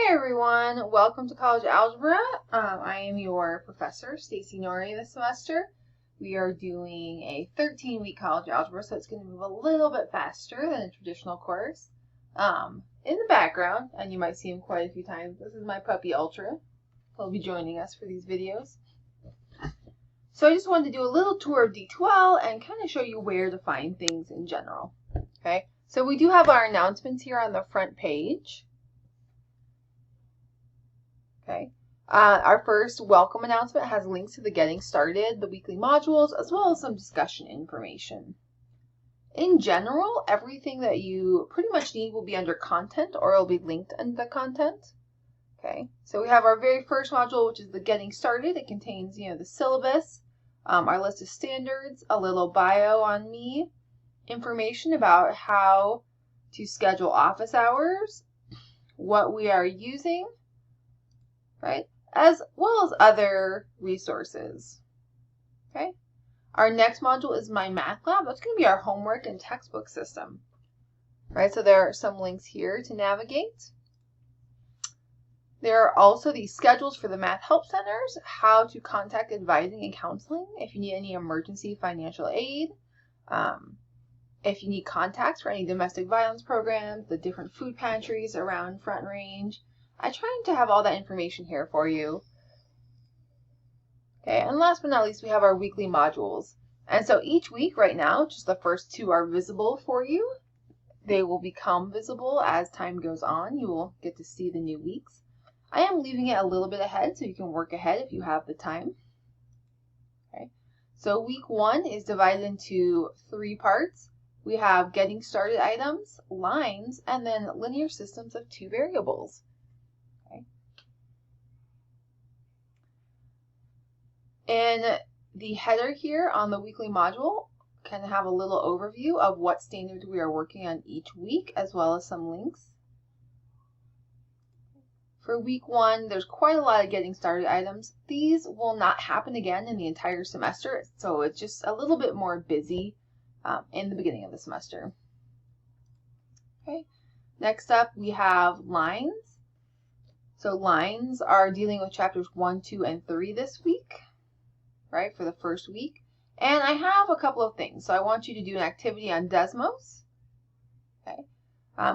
Hi everyone, welcome to College Algebra. I am your professor, Stacy Norrie, this semester. We are doing a 13-week college algebra, so it's going to move a little bit faster than a traditional course. In the background, and you might see him quite a few times, this is my puppy Ultra. He'll be joining us for these videos. So I just wanted to do a little tour of D2L and kind of show you where to find things in general. Okay, so we do have our announcements here on the front page. Okay. Our first welcome announcement has links to the Getting Started, the weekly modules, as well as some discussion information. In general, everything that you pretty much need will be under content, or it'll be linked under the content. Okay, so we have our very first module, which is the Getting Started. It contains, the syllabus, our list of standards, a little bio on me, information about how to schedule office hours, what we are using, right, as well as other resources. Okay, our next module is Mymathlab. That's going to be our homework and textbook system. Right, so there are some links here to navigate. There are also the schedules for the math help centers, how to contact advising and counseling if you need any emergency financial aid, if you need contacts for any domestic violence programs, the different food pantries around Front Range. I try to have all that information here for you. Okay, and last but not least, we have our weekly modules. And so each week right now, just the first two are visible for you. They will become visible as time goes on. You will get to see the new weeks. I am leaving it a little bit ahead so you can work ahead if you have the time. Okay, so week 1 is divided into 3 parts. We have getting started items, lines, and then linear systems of 2 variables. In the header here on the weekly module, can have a little overview of what standards we are working on each week, as well as some links. For week 1, there's quite a lot of getting started items. These will not happen again in the entire semester, so it's just a little bit more busy in the beginning of the semester. Okay. Next up, we have lines. So lines are dealing with chapters 1, 2, and 3 this week. Right, for the first week. And I have a couple of things. So I want you to do an activity on Desmos. Okay.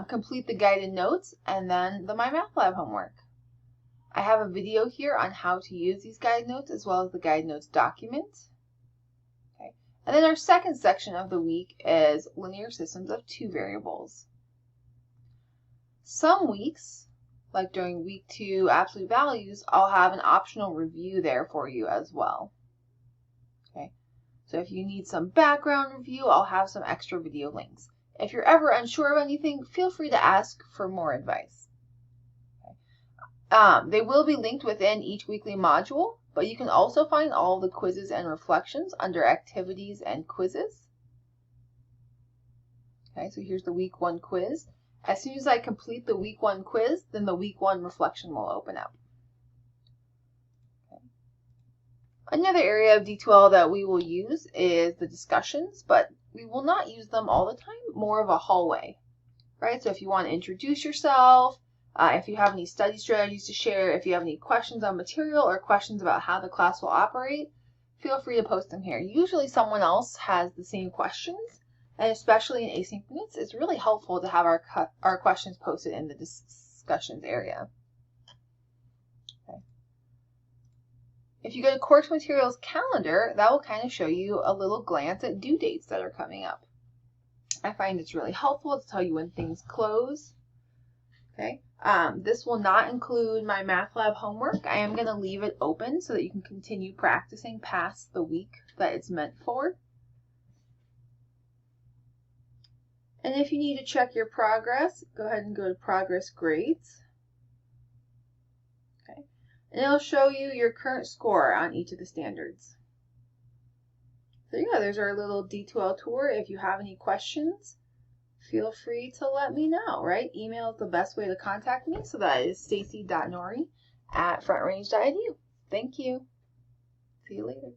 Complete the guided notes and then the Mymathlab homework. I have a video here on how to use these guide notes as well as the guide notes document. Okay. And then our second section of the week is linear systems of 2 variables. Some weeks, like during week 2 absolute values, I'll have an optional review there for you as well. Okay, so if you need some background review, I'll have some extra video links. If you're ever unsure of anything, feel free to ask for more advice. Okay. They will be linked within each weekly module, but you can also find all the quizzes and reflections under activities and quizzes. Okay, so here's the week 1 quiz. As soon as I complete the week 1 quiz, then the week 1 reflection will open up. Another area of D2L that we will use is the discussions, but we will not use them all the time, more of a hallway, right? So if you want to introduce yourself, if you have any study strategies to share, if you have any questions on material or questions about how the class will operate, feel free to post them here. Usually someone else has the same questions, and especially in asynchronous, it's really helpful to have our questions posted in the discussions area. If you go to course materials calendar, that will kind of show you a little glance at due dates that are coming up. I find it's really helpful to tell you when things close. Okay. This will not include my Mymathlab homework. I am going to leave it open so that you can continue practicing past the week that it's meant for. And if you need to check your progress, go ahead and go to Progress Grades. And it'll show you your current score on each of the standards. So yeah, there's our little D2L tour. If you have any questions, feel free to let me know, right? Email is the best way to contact me. So that is stacy.norrie@frontrange.edu. Thank you. See you later.